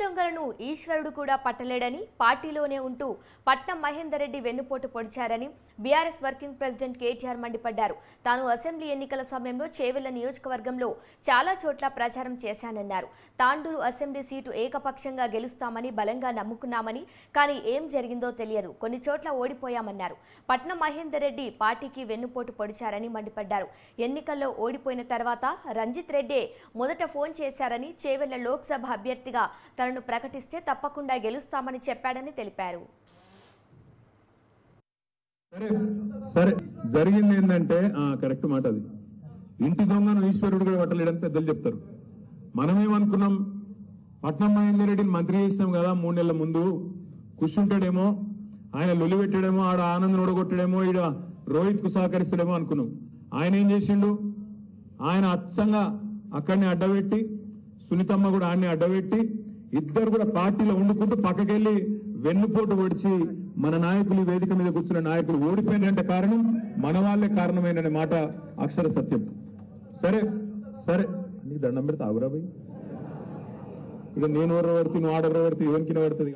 దొంగలను ఈశ్వరుడు కూడా పట్టలేడని, పార్టీలోనే ఉంటూ పట్నం మహేందర్ రెడ్డి వెన్నుపోటు పొడిచారని బీఆర్ఎస్ వర్కింగ్ ప్రెసిడెంట్ కేటీఆర్ మండిపడ్డారు. తాను అసెంబ్లీ ఎన్నికల సమయంలో చేవెళ్ల నియోజకవర్గంలో చాలా చోట్ల ప్రచారం చేశానన్నారు. తాండూరు అసెంబ్లీ సీటు ఏకపక్షంగా గెలుస్తామని బలంగా నమ్ముకున్నామని, కానీ ఏం జరిగిందో తెలియదు. కొన్ని చోట్ల ఓడిపోయామన్నారు. పట్నం మహేందర్ రెడ్డి పార్టీకి వెన్నుపోటు పొడిచారని మండిపడ్డారు. ఎన్నికల్లో ఓడిపోయిన తర్వాత రంజిత్ రెడ్డే మొదట ఫోన్ చేశారని, చేవెళ్ల లోక్సభ అభ్యర్థిగా తనను ప్రకటిస్తే తప్పకుండా గెలుస్తామని చెప్పాడని తెలిపారు. సరే జరిగింది ఏంటంటే కరెక్ట్ మాట, అది ఇంటి దొంగను ఈశ్వరుడు కూడా పట్టలేడని పెద్దలు చెప్తారు. మనమేమనుకున్నాం, పట్నం మహేందర్ రెడ్డిని మంత్రి చేసినాం కదా 3 నెలల ముందు, కూర్చుంటాడేమో, ఆయన లొలి పెట్టాడేమో, ఆడ ఆనంద్ ఓడగొట్టాడేమో, ఈడ రోహిత్ కు సహకరిస్తాడేమో అనుకున్నాం. ఆయన ఏం చేసిండు, ఆయన అచ్చంగా అక్కడిని అడ్డబెట్టి, సునీతమ్మ కూడా ఆయన్ని అడ్డబెట్టి, ఇద్దరు కూడా పార్టీలో ఉండుకుంటూ పక్కకెళ్లి వెన్నుపోటు పొడిచి మన నాయకులు వేదిక మీద కూర్చున్న నాయకులు ఓడిపోయినంటే కారణం మన వాళ్ళే కారణమైన మాట అక్షర సత్యం. సరే సరే నీకు దండం పెడితే ఆగురా పోయి, ఇక నేను ఎవరు పడుతుంది, నువ్వు ఆడెవరు పడుతుంది, ఎవరికి పడుతుంది.